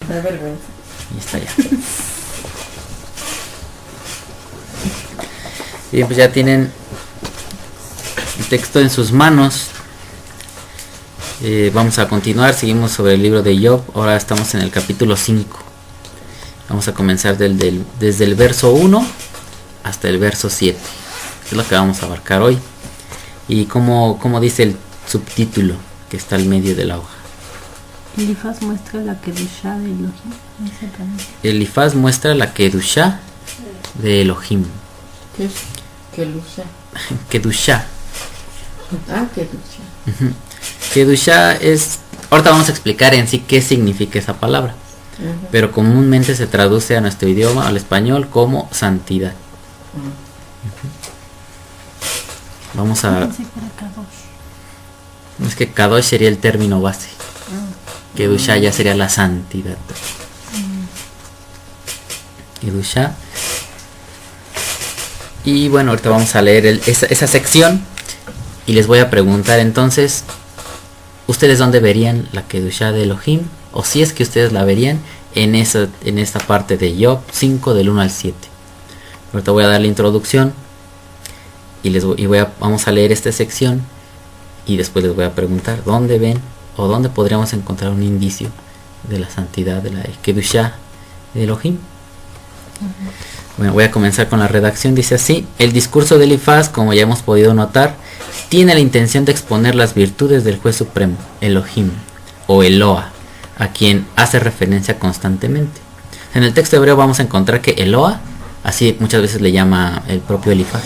Da vergüenza. Y está ya. Bien, pues ya tienen el texto en sus manos. Vamos a continuar, seguimos sobre el libro de Job. Ahora estamos en el capítulo 5. Vamos a comenzar desde el verso 1 hasta el verso 7. Es lo que vamos a abarcar hoy. Y como dice el subtítulo que está al medio de la hoja. Elifaz muestra la Kedushá de Elohim. Elifaz muestra la Kedushá de Elohim. ¿Qué es? Kedushá. Kedushá. Ah, Kedushá. Kedushá es... Ahorita vamos a explicar en sí qué significa esa palabra. Pero comúnmente se traduce a nuestro idioma, al español, como santidad. Vamos a... Es que Kadosh sería el término base. Kedushá ya sería la santidad. Kedushá. Y bueno, ahorita vamos a leer esa sección. Y les voy a preguntar entonces, ¿ustedes dónde verían la Kedushá de Elohim? O si es que ustedes la verían en esta parte de Job 5 del 1 al 7. Ahorita voy a dar la introducción. Vamos a leer esta sección. Y después les voy a preguntar, ¿dónde ven o dónde podríamos encontrar un indicio de la santidad de la Kedushá de Elohim? Bueno, voy a comenzar con la redacción. Dice así: el discurso de Elifaz, como ya hemos podido notar, tiene la intención de exponer las virtudes del juez supremo, Elohim, o Eloa, a quien hace referencia constantemente. En el texto hebreo vamos a encontrar que Eloa, así muchas veces le llama el propio Elifaz.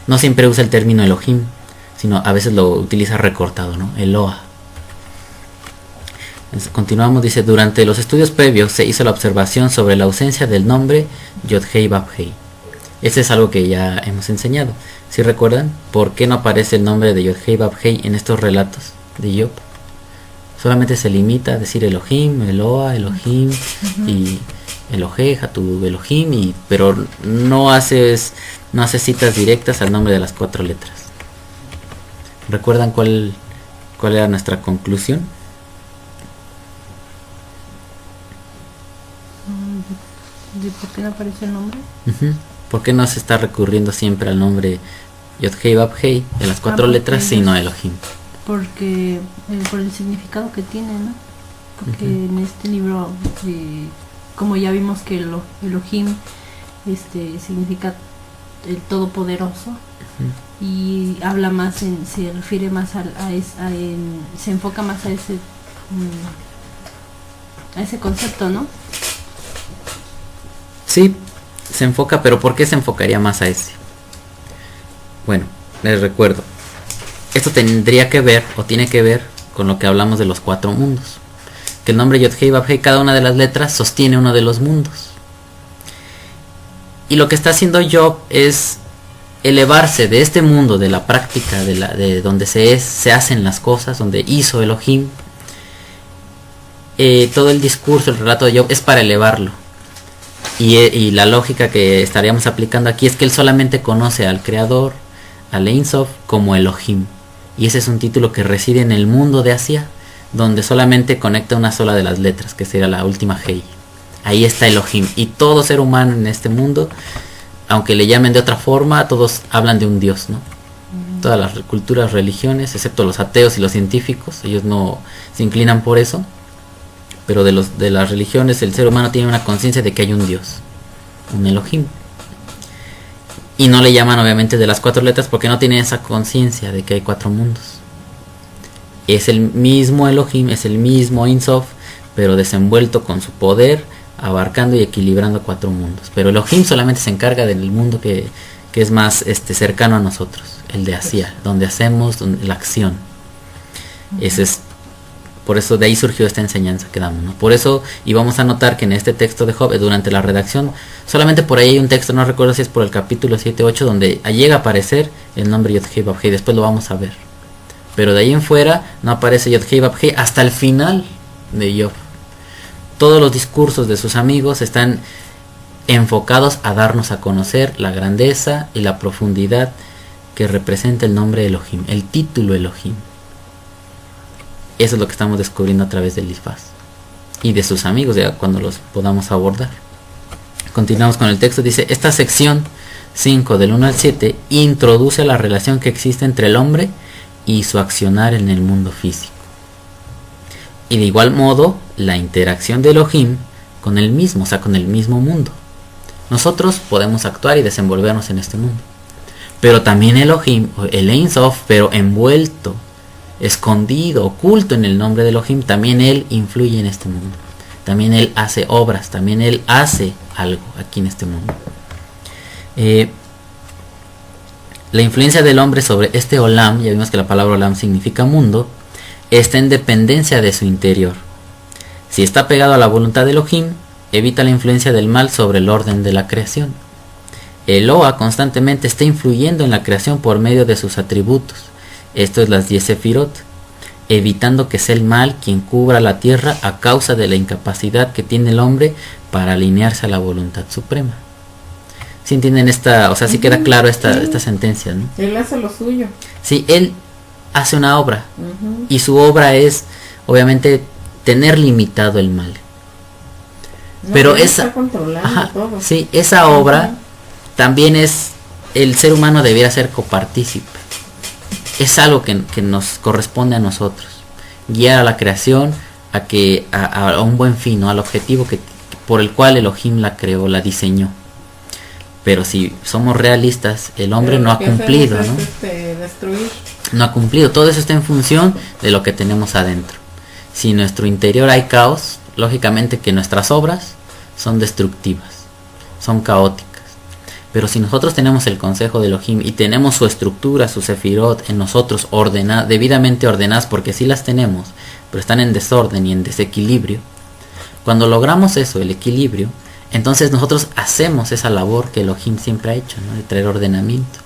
No siempre usa el término Elohim, sino a veces lo utiliza recortado, ¿no? Eloa. Continuamos, dice: durante los estudios previos se hizo la observación sobre la ausencia del nombre Yod-Hei Vav-Hei. Este es algo que ya hemos enseñado. ¿Sí recuerdan por qué no aparece el nombre de Yod-Hei Vav-Hei en estos relatos de Job? Solamente se limita a decir Elohim, Eloa, Elohim y Elohe, Hatu, Elohim, pero no hace citas directas al nombre de las 4 letras. ¿Recuerdan cuál era nuestra conclusión? ¿De por qué no aparece el nombre? ¿Por qué no se está recurriendo siempre al nombre Yod-Hei Vav-Hei de las 4 letras, sino Elohim? Porque por el significado que tiene, ¿no? Porque en este libro, como ya vimos que Elohim significa el todopoderoso, y habla más se refiere más se enfoca más a ese concepto, ¿no? Sí, se enfoca, pero ¿por qué se enfocaría más a ese? Bueno, les recuerdo, esto tendría que ver, o tiene que ver, con lo que hablamos de los 4 mundos. Que el nombre Yod-Hei Vav-Hei, cada una de las letras sostiene uno de los mundos. Y lo que está haciendo Job es elevarse de este mundo, de la práctica, de donde se hacen las cosas, donde hizo Elohim. Todo el discurso, el relato de Job es para elevarlo. Y la lógica que estaríamos aplicando aquí es que él solamente conoce al Creador, al Ein Sof, como Elohim. Y ese es un título que reside en el mundo de Asia, donde solamente conecta una sola de las letras, que sería la última Hei. Ahí está Elohim. Y todo ser humano en este mundo, aunque le llamen de otra forma, todos hablan de un Dios, ¿no? Todas las culturas, religiones, excepto los ateos y los científicos, ellos no se inclinan por eso. Pero de las religiones, el ser humano tiene una conciencia de que hay un Dios, un Elohim. Y no le llaman obviamente de las 4 letras porque no tienen esa conciencia de que hay 4 mundos. Es el mismo Elohim, es el mismo Ein Sof, pero desenvuelto con su poder, abarcando y equilibrando 4 mundos. Pero Elohim solamente se encarga del mundo que es más cercano a nosotros, el de Asia, donde hacemos la acción. Ese es... Por eso de ahí surgió esta enseñanza que damos, ¿no? Por eso, y vamos a notar que en este texto de Job, durante la redacción, solamente por ahí hay un texto, no recuerdo si es por el capítulo 7-8, donde llega a aparecer el nombre Yod-Hei Vav-Hei, después lo vamos a ver. Pero de ahí en fuera no aparece Yod-Hei Vav-Hei hasta el final de Job. Todos los discursos de sus amigos están enfocados a darnos a conocer la grandeza y la profundidad que representa el nombre Elohim, el título Elohim. Eso es lo que estamos descubriendo a través del Elifaz. y de sus amigos, ya cuando los podamos abordar. Continuamos con el texto. Dice: esta sección 5 del 1 al 7 introduce la relación que existe entre el hombre y su accionar en el mundo físico, y de igual modo la interacción de Elohim con el mismo, o sea, con el mismo mundo. Nosotros podemos actuar y desenvolvernos en este mundo, pero también Elohim, el Ein Sof, pero envuelto, escondido, oculto en el nombre de Elohim, también él influye en este mundo. También él hace obras, también él hace algo aquí en este mundo. La influencia del hombre sobre este Olam, ya vimos que la palabra Olam significa mundo, está en dependencia de su interior. Si está pegado a la voluntad de Elohim, evita la influencia del mal sobre el orden de la creación. Eloa constantemente está influyendo en la creación por medio de sus atributos, esto es las 10 sefirot, evitando que sea el mal quien cubra la tierra a causa de la incapacidad que tiene el hombre para alinearse a la voluntad suprema. ¿Sí entienden esta? O sea, sí queda claro esta sentencia, ¿no? Él hace lo suyo. Sí, él hace una obra, y su obra es, obviamente, tener limitado el mal. No, Pero él esa, está controlando todo. sí, esa obra también es, el ser humano debiera ser copartícipe. Es algo que nos corresponde a nosotros, guiar a la creación a un buen fin, ¿no? Al objetivo por el cual Elohim la creó, la diseñó. Pero si somos realistas, el hombre no ha cumplido, ¿no? Destruir. No ha cumplido. Todo eso está en función de lo que tenemos adentro. Si en nuestro interior hay caos, lógicamente que nuestras obras son destructivas, son caóticas. Pero si nosotros tenemos el consejo de Elohim y tenemos su estructura, su sefirot en nosotros debidamente ordenadas, porque sí las tenemos, pero están en desorden y en desequilibrio, cuando logramos eso, el equilibrio, entonces nosotros hacemos esa labor que Elohim siempre ha hecho, ¿no? De traer ordenamiento,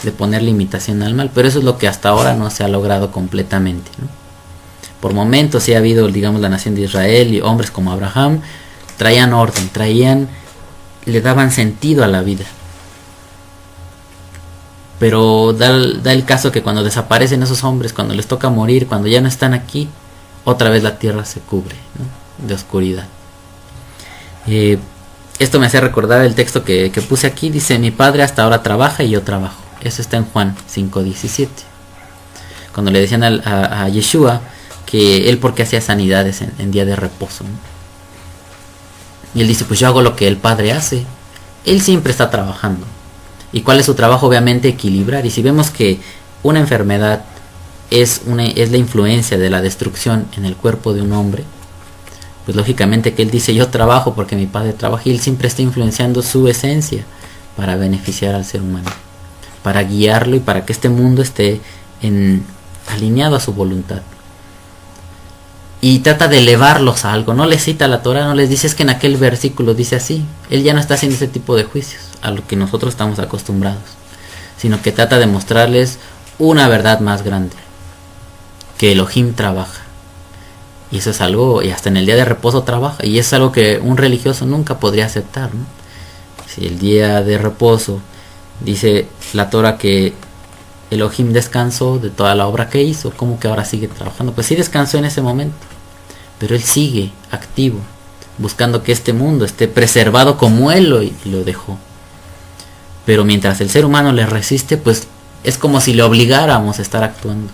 de poner limitación al mal. Pero eso es lo que hasta ahora no se ha logrado completamente, ¿no? Por momentos sí ha habido, digamos, la nación de Israel y hombres como Abraham traían orden, le daban sentido a la vida. Pero da el caso que cuando desaparecen esos hombres, cuando les toca morir, cuando ya no están aquí, otra vez la tierra se cubre, ¿no? De oscuridad. Esto me hace recordar el texto que puse aquí. Dice: mi padre hasta ahora trabaja y yo trabajo. Eso está en Juan 5:17. Cuando le decían a Yeshua que él porque hacía sanidades en día de reposo, ¿no? Y él dice: pues yo hago lo que el padre hace. Él siempre está trabajando. ¿Y cuál es su trabajo? Obviamente equilibrar. Y si vemos que una enfermedad es la influencia de la destrucción en el cuerpo de un hombre, pues lógicamente que él dice: yo trabajo porque mi padre trabaja, y él siempre está influenciando su esencia para beneficiar al ser humano, para guiarlo y para que este mundo esté alineado a su voluntad. Y trata de elevarlos a algo. No les cita la Torah, no les dice: es que en aquel versículo dice así. Él ya no está haciendo ese tipo de juicios a lo que nosotros estamos acostumbrados, sino que trata de mostrarles una verdad más grande, que Elohim trabaja. Y eso es algo, y hasta en el día de reposo trabaja, y es algo que un religioso nunca podría aceptar, ¿no? Si el día de reposo dice la Torah que Elohim descansó de toda la obra que hizo, ¿cómo que ahora sigue trabajando? Pues sí descansó en ese momento, pero él sigue activo, buscando que este mundo esté preservado como él lo dejó. Pero mientras el ser humano le resiste, pues es como si le obligáramos a estar actuando,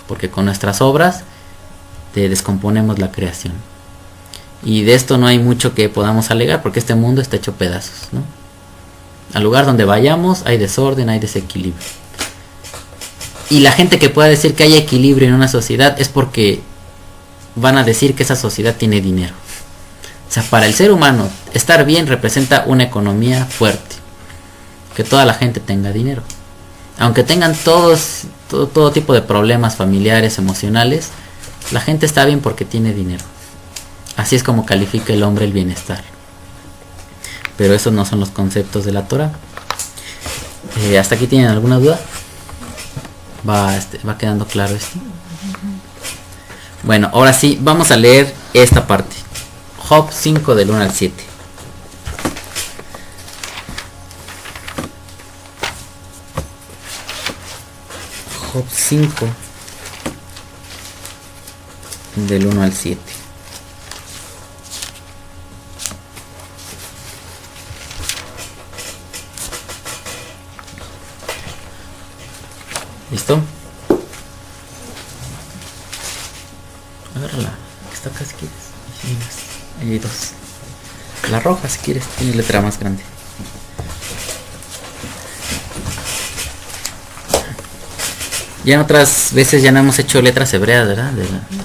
porque con nuestras obras descomponemos la creación. Y de esto no hay mucho que podamos alegar, porque este mundo está hecho pedazos, ¿no? Al lugar donde vayamos hay desorden, hay desequilibrio. Y la gente que pueda decir que hay equilibrio en una sociedad es porque van a decir que esa sociedad tiene dinero. O sea, para el ser humano estar bien representa una economía fuerte, que toda la gente tenga dinero. Aunque tengan todo tipo de problemas familiares, emocionales, la gente está bien porque tiene dinero. Así es como califica el hombre el bienestar. Pero esos no son los conceptos de la Torah. ¿Hasta aquí tienen alguna duda? ¿Va quedando claro esto? Bueno, ahora sí, vamos a leer esta parte. Job 5 del 1 al 7. Job 5 del 1 al 7. ¿Listo? Agárrala, que está acá si quieres. Ahí hay dos. La roja si quieres, tiene letra más grande. Ya en otras veces ya no hemos hecho letras hebreas, ¿verdad?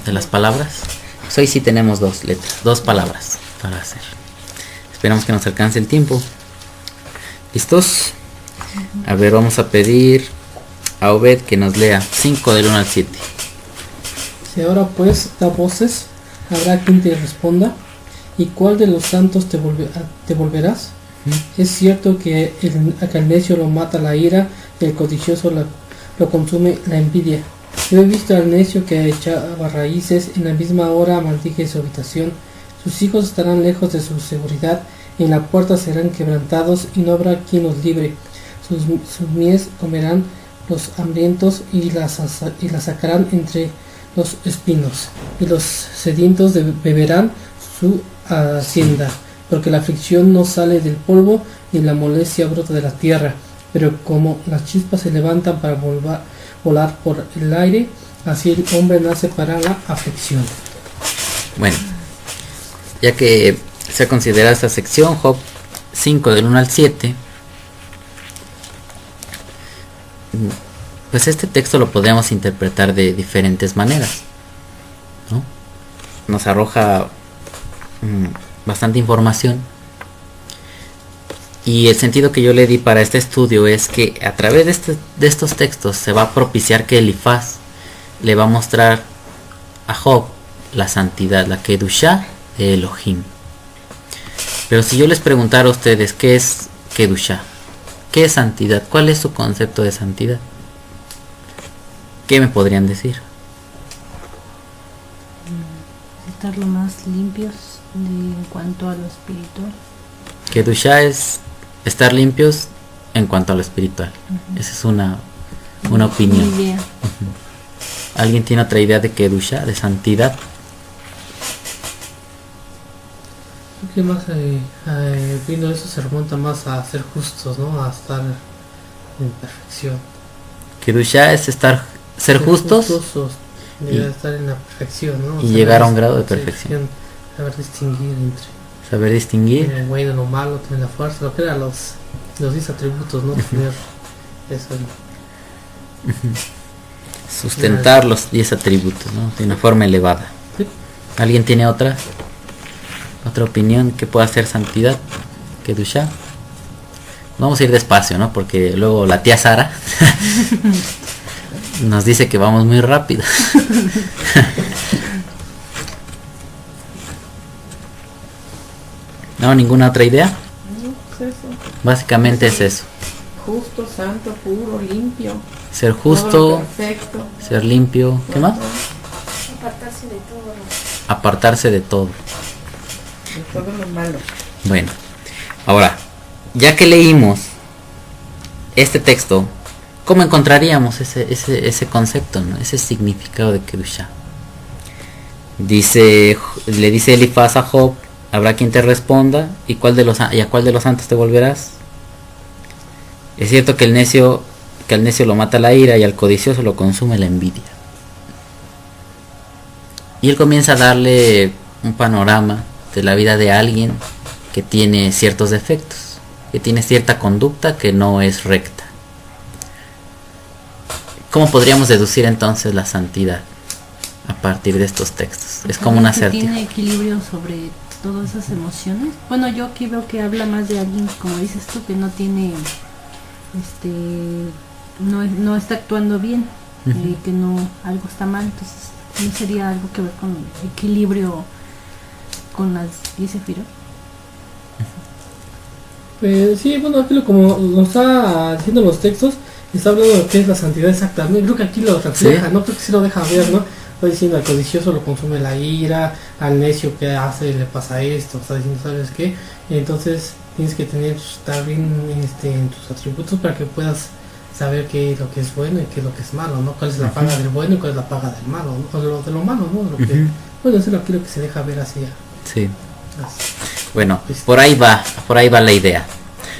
De las palabras. Pues hoy sí tenemos dos letras, dos palabras para hacer. Esperamos que nos alcance el tiempo. ¿Listos? A ver, vamos a pedir a Obed que nos lea 5 del 1 al 7. Si ahora pues da voces, habrá quien te responda. ¿Y cuál de los santos te volverás? Es cierto que el necio lo mata la ira y el codicioso lo consume la envidia. Yo he visto al necio que echaba raíces, en la misma hora maldije su habitación. Sus hijos estarán lejos de su seguridad, y en la puerta serán quebrantados, y no habrá quien los libre. Sus mies comerán los hambrientos, y la sacarán entre los espinos, y los sedientos beberán su hacienda, porque la aflicción no sale del polvo, y la molestia brota de la tierra. Pero como las chispas se levantan para volar por el aire, así el hombre nace para la aflicción. Bueno, ya que se ha considerado esta sección, Job 5 del 1 al 7, pues este texto lo podríamos interpretar de diferentes maneras, ¿no? Nos arroja bastante información. Y el sentido que yo le di para este estudio es que a través de estos textos se va a propiciar que Elifaz le va a mostrar a Job la santidad, la Kedushá de Elohim. Pero si yo les preguntara a ustedes qué es Kedushá, qué es santidad, cuál es su concepto de santidad, ¿qué me podrían decir? Estar lo más limpios en cuanto a lo espiritual. Kedushá es estar limpios en cuanto a lo espiritual. Esa es una opinión. Una idea. ¿Alguien tiene otra idea de Kedushá, de santidad? ¿Qué más? Viendo eso se remonta más a ser justos, ¿no? A estar en perfección. Kedushá es ser justos y estar en la perfección, ¿no? y llegar a un grado de perfección. Saber distinguir entre Saber distinguir. el bueno, lo malo, tener la fuerza, lo que eran los 10 atributos, ¿no? Tener eso. Sustentar los 10 atributos, ¿no? De una forma elevada. Sí. ¿Alguien tiene otra opinión que pueda ser santidad? Kedushá. Vamos a ir despacio, ¿no? Porque luego la tía Sara nos dice que vamos muy rápido. ¿No? ¿Ninguna otra idea? No, es eso. Básicamente es eso. Justo, santo, puro, limpio. Ser Todo justo, lo perfecto. ser limpio. ¿Qué más? Apartarse de todo. Apartarse de todo. De todo lo malo. Bueno, ahora, ya que leímos este texto, ¿cómo encontraríamos ese concepto, ¿no? Ese significado de Kedushá? Le dice Elifaz a Job: habrá quien te responda, ¿y a cuál de los santos te volverás? Es cierto que al necio lo mata la ira y al codicioso lo consume la envidia. Y él comienza a darle un panorama de la vida de alguien que tiene ciertos defectos, que tiene cierta conducta que no es recta. ¿Cómo podríamos deducir entonces la santidad a partir de estos textos? Es como un acertijo. Tiene equilibrio sobre todas esas emociones. Bueno, yo aquí veo que habla más de alguien, como dices tú, que no tiene, no está actuando bien, que no, algo está mal. Entonces no sería algo que ver con equilibrio con las 10 sefirot. Sí, bueno, aquí como lo está diciendo los textos, está hablando de lo que es la santidad exactamente. Creo que aquí lo refleja, ¿Sí? ¿no? Creo que sí lo deja ver, ¿no? Está diciendo al codicioso lo consume la ira, al necio que hace le pasa esto, está diciendo, ¿sabes qué? Y entonces tienes que estar bien en tus atributos para que puedas saber qué es lo que es bueno y qué es lo que es malo, ¿no? Cuál es la paga del bueno y cuál es la paga del malo, ¿no? O de lo malo, ¿no? Lo que, bueno, eso es lo que se deja ver así. Sí. Así. Bueno, por ahí va la idea.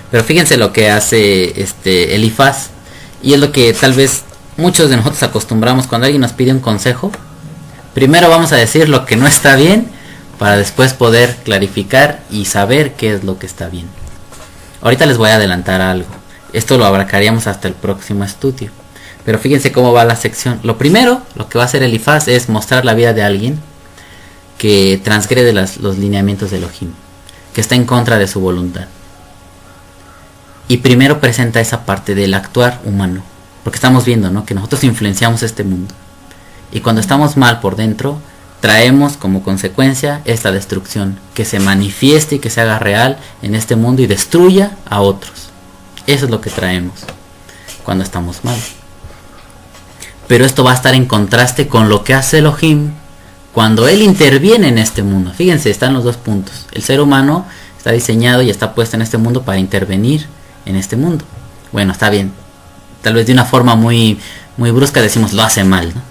Pero fíjense lo que hace Elifaz, y es lo que tal vez muchos de nosotros acostumbramos cuando alguien nos pide un consejo, primero vamos a decir lo que no está bien para después poder clarificar y saber qué es lo que está bien. Ahorita les voy a adelantar algo. Esto lo abarcaríamos hasta el próximo estudio. Pero fíjense cómo va la sección. Lo primero, lo que va a hacer Elifaz es mostrar la vida de alguien que transgrede los lineamientos de Elohim, que está en contra de su voluntad. Y primero presenta esa parte del actuar humano. Porque estamos viendo, ¿no?, que nosotros influenciamos este mundo. Y cuando estamos mal por dentro, traemos como consecuencia esta destrucción, que se manifieste y que se haga real en este mundo y destruya a otros. Eso es lo que traemos cuando estamos mal. Pero esto va a estar en contraste con lo que hace Elohim cuando él interviene en este mundo. Fíjense, están los dos puntos. El ser humano está diseñado y está puesto en este mundo para intervenir en este mundo. Bueno, está bien. Tal vez de una forma muy brusca decimos lo hace mal, ¿no?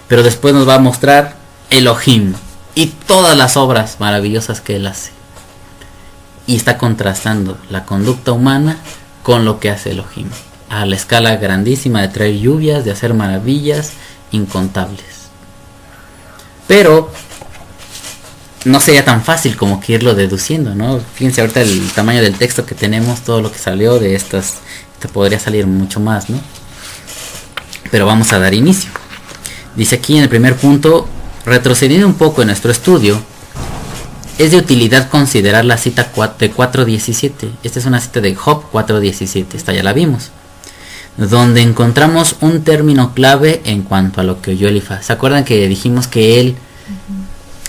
Pero después nos va a mostrar Elohim y todas las obras maravillosas que él hace. Y está contrastando la conducta humana con lo que hace Elohim, a la escala grandísima de traer lluvias, de hacer maravillas incontables. Pero no sería tan fácil como que irlo deduciendo, ¿no? Fíjense ahorita el tamaño del texto que tenemos, todo lo que salió de estas, te podría salir mucho más, ¿no? Pero vamos a dar inicio. Dice aquí en el primer punto, retrocediendo un poco en nuestro estudio, es de utilidad considerar la cita de 4.17. Esta es una cita de Job 4.17, esta ya la vimos, donde encontramos un término clave en cuanto a lo que oyó Elifaz. ¿Se acuerdan que dijimos que él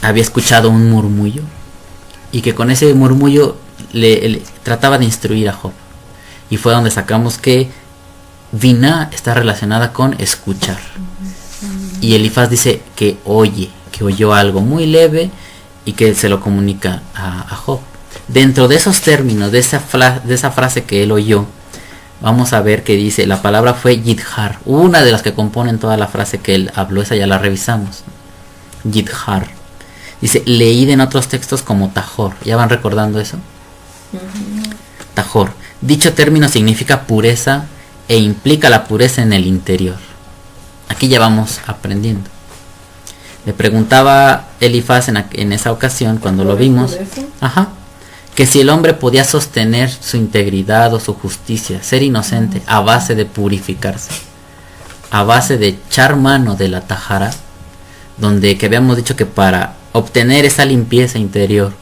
había escuchado un murmullo? Y que con ese murmullo le trataba de instruir a Job. Y fue donde sacamos que Binah está relacionada con escuchar. Y Elifaz dice que oyó algo muy leve y que se lo comunica a Job. Dentro de esos términos, de esa frase que él oyó, vamos a ver que dice, la palabra fue Yidhar, una de las que componen toda la frase que él habló, esa ya la revisamos. Yidhar. Dice, leída en otros textos como Tahor. ¿Ya van recordando eso? Tahor. Dicho término significa pureza e implica la pureza en el interior. Aquí ya vamos aprendiendo. Le preguntaba Elifaz en esa ocasión, cuando lo vimos, que si el hombre podía sostener su integridad o su justicia, ser inocente, a base de purificarse, a base de echar mano de la Tahara, donde que habíamos dicho que para obtener esa limpieza interior